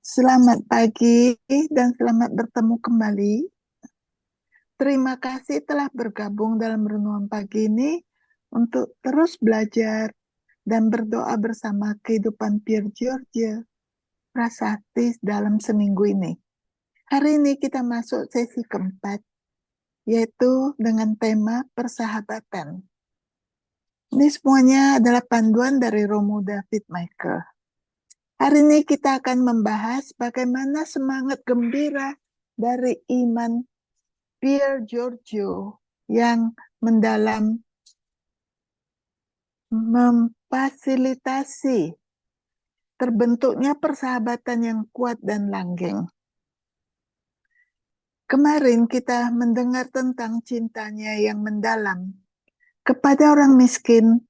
Selamat pagi dan selamat bertemu kembali. Terima kasih telah bergabung dalam renungan pagi ini untuk terus belajar dan berdoa bersama kehidupan Pier Giorgio Prasasti dalam seminggu ini. Hari ini kita masuk sesi keempat, yaitu dengan tema persahabatan. Ini semuanya adalah panduan dari Romo David Michael. Hari ini kita akan membahas bagaimana semangat gembira dari iman Pier Giorgio yang mendalam memfasilitasi terbentuknya persahabatan yang kuat dan langgeng. Kemarin kita mendengar tentang cintanya yang mendalam kepada orang miskin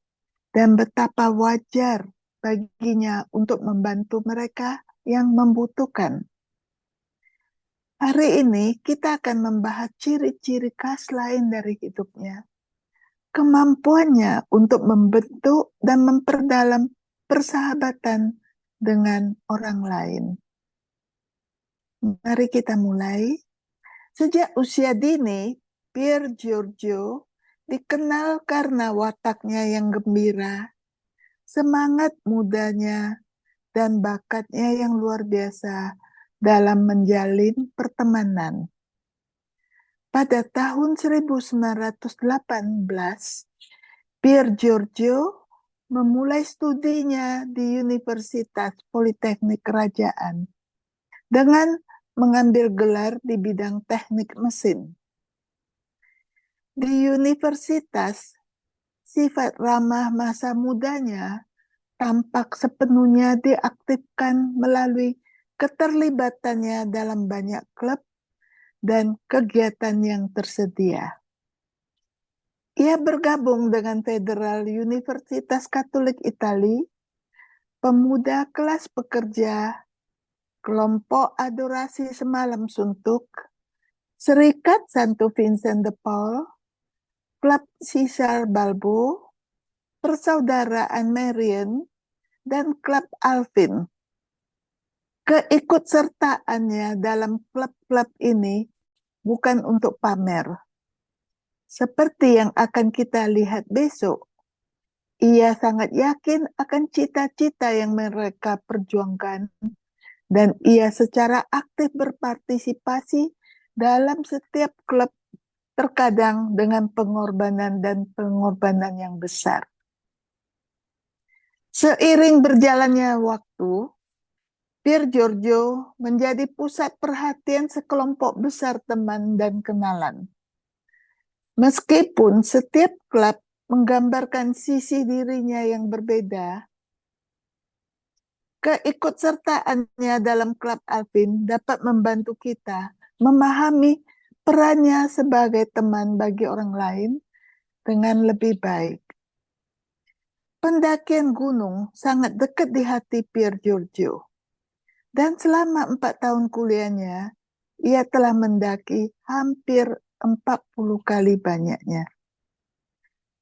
dan betapa wajar baginya untuk membantu mereka yang membutuhkan. Hari ini kita akan membahas ciri-ciri khas lain dari hidupnya. Kemampuannya untuk membentuk dan memperdalam persahabatan dengan orang lain. Mari kita mulai. Sejak usia dini, Pier Giorgio dikenal karena wataknya yang gembira, semangat mudanya, dan bakatnya yang luar biasa dalam menjalin pertemanan. Pada tahun 1918, Pier Giorgio memulai studinya di Universitas Politeknik Kerajaan dengan mengambil gelar di bidang teknik mesin. Di universitas, sifat ramah masa mudanya tampak sepenuhnya diaktifkan melalui keterlibatannya dalam banyak klub dan kegiatan yang tersedia. Ia bergabung dengan Federal Universitas Katolik Italia, Pemuda Kelas Pekerja, Kelompok Adorasi Semalam Suntuk, Serikat Santo Vincent de Paul, Klub Caesar Balbo, Persaudaraan Marian, dan Klub Alvin. Keikutsertaannya dalam klub-klub ini bukan untuk pamer. Seperti yang akan kita lihat besok, ia sangat yakin akan cita-cita yang mereka perjuangkan, dan ia secara aktif berpartisipasi dalam setiap klub, terkadang dengan pengorbanan yang besar. Seiring berjalannya waktu, Pier Giorgio menjadi pusat perhatian sekelompok besar teman dan kenalan. Meskipun setiap klub menggambarkan sisi dirinya yang berbeda, keikutsertaannya dalam klub Alvin dapat membantu kita memahami perannya sebagai teman bagi orang lain dengan lebih baik. Pendakian gunung sangat dekat di hati Pier Giorgio. Dan selama 4 tahun kuliahnya, ia telah mendaki hampir 40 kali banyaknya.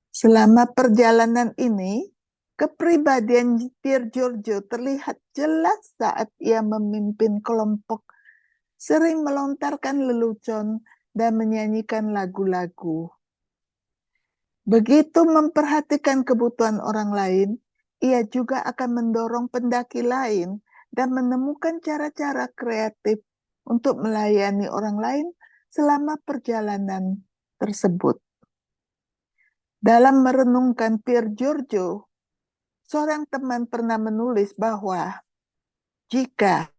Selama perjalanan ini, kepribadian Pier Giorgio terlihat jelas saat ia memimpin kelompok, sering melontarkan lelucon dan menyanyikan lagu-lagu. Begitu memperhatikan kebutuhan orang lain, ia juga akan mendorong pendaki lain dan menemukan cara-cara kreatif untuk melayani orang lain selama perjalanan tersebut. Dalam merenungkan Pier Giorgio, seorang teman pernah menulis bahwa jika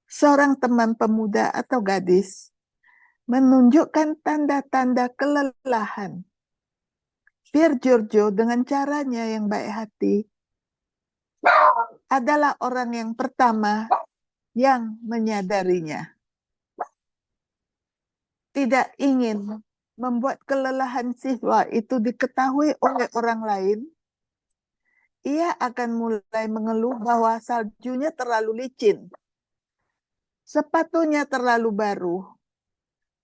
seorang teman pemuda atau gadis menunjukkan tanda-tanda kelelahan, Pier Giorgio dengan caranya yang baik hati adalah orang yang pertama yang menyadarinya. Tidak ingin membuat kelelahan siswa itu diketahui oleh orang lain, ia akan mulai mengeluh bahwa saljunya terlalu licin, sepatunya terlalu baru,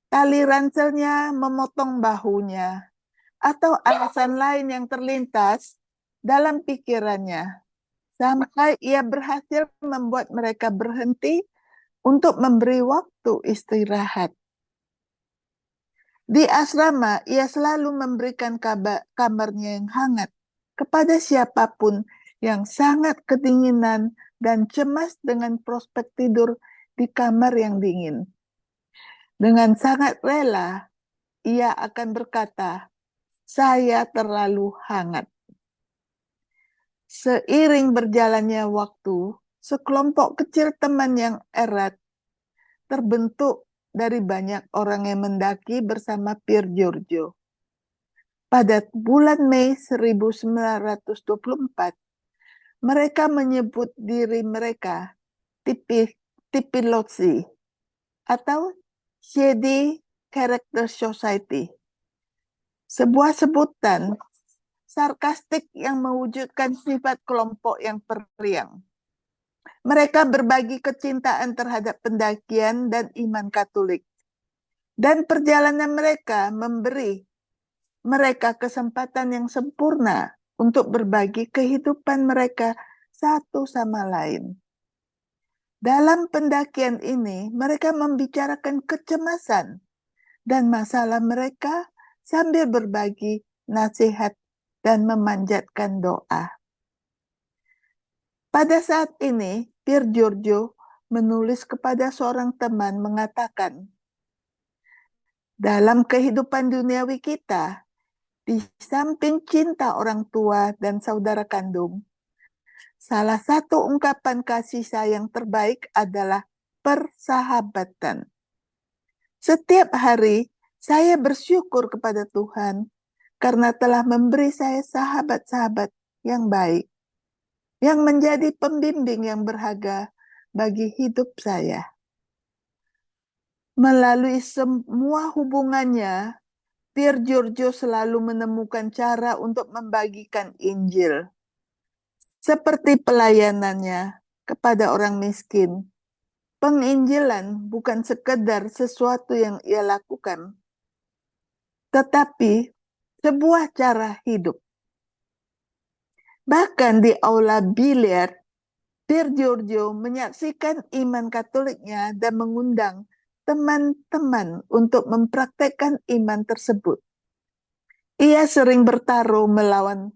tali ranselnya memotong bahunya, atau alasan lain yang terlintas dalam pikirannya. sampai ia berhasil membuat mereka berhenti untuk memberi waktu istirahat. Di asrama, ia selalu memberikan kamarnya yang hangat kepada siapapun yang sangat kedinginan dan cemas dengan prospek tidur di kamar yang dingin. Dengan sangat rela, ia akan berkata, "Saya terlalu hangat." Seiring berjalannya waktu, sekelompok kecil teman yang erat terbentuk dari banyak orang yang mendaki bersama Pier Giorgio. Pada bulan Mei 1924, mereka menyebut diri mereka Tipilozzi atau Shady Character Society, sebuah sebutan sarkastik yang mewujudkan sifat kelompok yang periang. Mereka berbagi kecintaan terhadap pendakian dan iman Katolik. Dan perjalanan mereka memberi mereka kesempatan yang sempurna untuk berbagi kehidupan mereka satu sama lain. Dalam pendakian ini, mereka membicarakan kecemasan dan masalah mereka sambil berbagi nasihat dan memanjatkan doa. Pada saat ini, Pier Giorgio menulis kepada seorang teman mengatakan, dalam kehidupan duniawi kita, di samping cinta orang tua dan saudara kandung, salah satu ungkapan kasih sayang terbaik adalah persahabatan. Setiap hari, saya bersyukur kepada Tuhan karena telah memberi saya sahabat-sahabat yang baik, yang menjadi pembimbing yang berharga bagi hidup saya. Melalui semua hubungannya, Pier Giorgio selalu menemukan cara untuk membagikan Injil. Seperti pelayanannya kepada orang miskin, penginjilan bukan sekedar sesuatu yang ia lakukan, tetapi sebuah cara hidup. Bahkan di aula biliar, Pier Giorgio menyaksikan iman Katoliknya dan mengundang teman-teman untuk mempraktekkan iman tersebut. Ia sering bertaruh melawan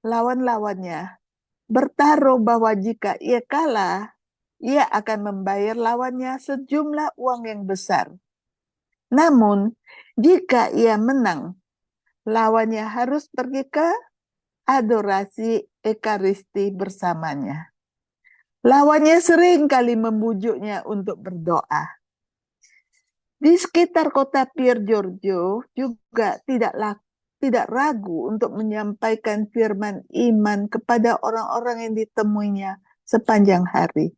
lawan-lawannya, bertaruh bahwa jika ia kalah, ia akan membayar lawannya sejumlah uang yang besar. Namun, jika ia menang, lawannya harus pergi ke adorasi Ekaristi bersamanya. Lawannya sering kali membujuknya untuk berdoa. Di sekitar kota Pier Giorgio juga tidak ragu untuk menyampaikan firman iman kepada orang-orang yang ditemuinya sepanjang hari.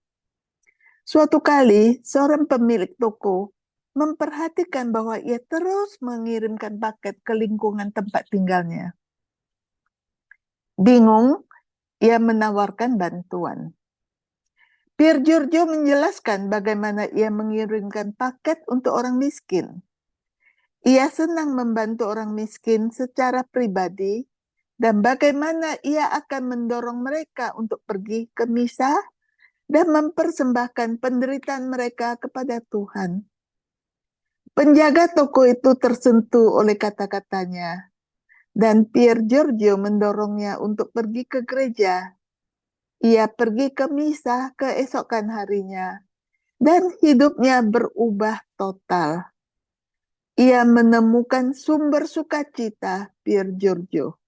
Suatu kali, seorang pemilik toko memperhatikan bahwa ia terus mengirimkan paket ke lingkungan tempat tinggalnya. Bingung, ia menawarkan bantuan. Pier Giorgio menjelaskan bagaimana ia mengirimkan paket untuk orang miskin. Ia senang membantu orang miskin secara pribadi dan bagaimana ia akan mendorong mereka untuk pergi ke misa dan mempersembahkan penderitaan mereka kepada Tuhan. Penjaga toko itu tersentuh oleh kata-katanya, dan Pier Giorgio mendorongnya untuk pergi ke gereja. Ia pergi ke misa keesokan harinya, dan hidupnya berubah total. Ia menemukan sumber sukacita Pier Giorgio.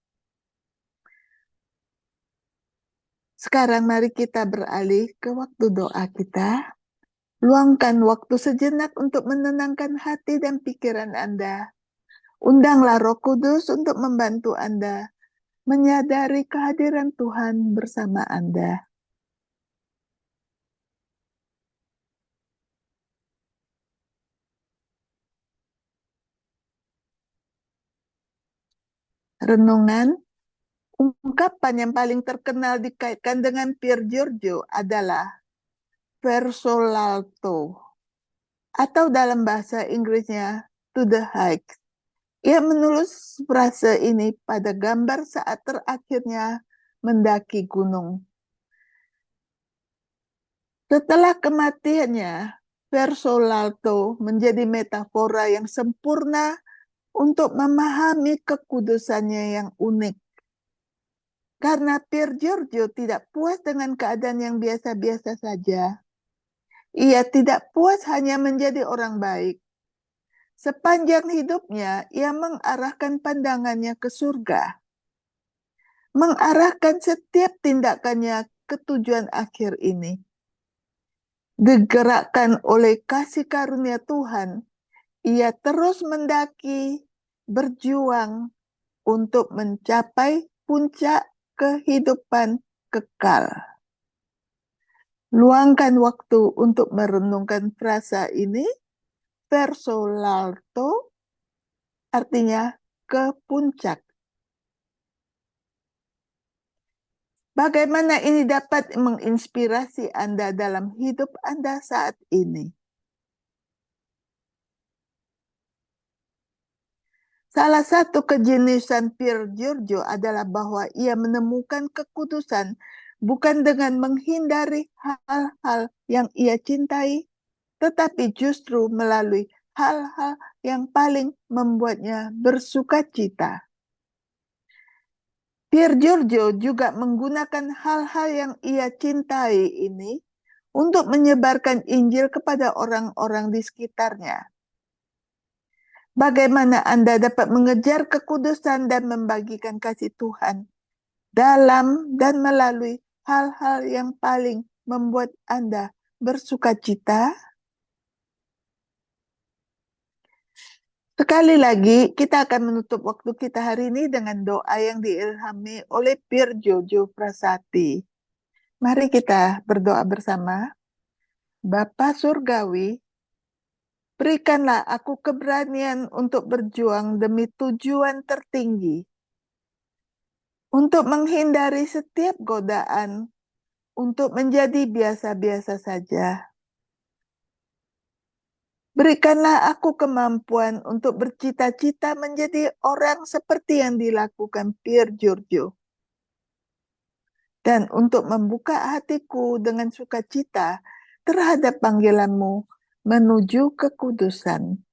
Sekarang mari kita beralih ke waktu doa kita. Luangkan waktu sejenak untuk menenangkan hati dan pikiran Anda. Undanglah Roh Kudus untuk membantu Anda menyadari kehadiran Tuhan bersama Anda. Renungan, ungkapan yang paling terkenal dikaitkan dengan Pier Giorgio adalah verso l'alto, atau dalam bahasa Inggrisnya to the heights. Ia menulis frase ini pada gambar saat terakhirnya mendaki gunung. Setelah kematiannya, Versolalto menjadi metafora yang sempurna untuk memahami kekudusannya yang unik. Karena Pier Giorgio tidak puas dengan keadaan yang biasa-biasa saja. Ia tidak puas hanya menjadi orang baik. Sepanjang hidupnya, ia mengarahkan pandangannya ke surga. Mengarahkan setiap tindakannya ke tujuan akhir ini. Digerakkan oleh kasih karunia Tuhan, ia terus mendaki, berjuang untuk mencapai puncak kehidupan kekal. Luangkan waktu untuk merenungkan frasa ini. Versolalto artinya ke puncak. Bagaimana ini dapat menginspirasi Anda dalam hidup Anda saat ini? Salah satu kejeniusan Pier Giorgio adalah bahwa ia menemukan kekudusan bukan dengan menghindari hal-hal yang ia cintai, tetapi justru melalui hal-hal yang paling membuatnya bersukacita. Pier Giorgio juga menggunakan hal-hal yang ia cintai ini untuk menyebarkan Injil kepada orang-orang di sekitarnya. Bagaimana Anda dapat mengejar kekudusan dan membagikan kasih Tuhan dalam dan melalui hal-hal yang paling membuat Anda bersukacita? Sekali lagi, kita akan menutup waktu kita hari ini dengan doa yang diilhami oleh Pier Giorgio Frassati. Mari kita berdoa bersama. Bapa Surgawi, berikanlah aku keberanian untuk berjuang demi tujuan tertinggi, untuk menghindari setiap godaan, untuk menjadi biasa-biasa saja. Berikanlah aku kemampuan untuk bercita-cita menjadi orang seperti yang dilakukan Pier Giorgio. Dan untuk membuka hatiku dengan sukacita terhadap panggilan-Mu menuju kekudusan.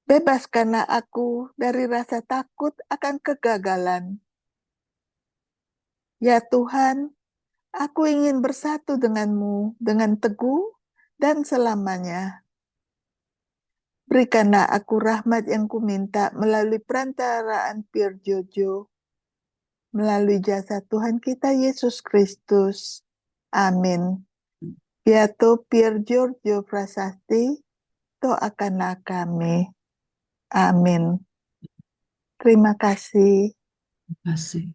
Bebaskanlah aku dari rasa takut akan kegagalan. Ya Tuhan, aku ingin bersatu dengan-Mu dengan teguh dan selamanya. Berikanlah aku rahmat yang kuminta melalui perantaraan Pier Giorgio, melalui jasa Tuhan kita Yesus Kristus. Amin. Beato Pier Giorgio Frassati, doakanlah kami. Amin. Terima kasih. Terima kasih.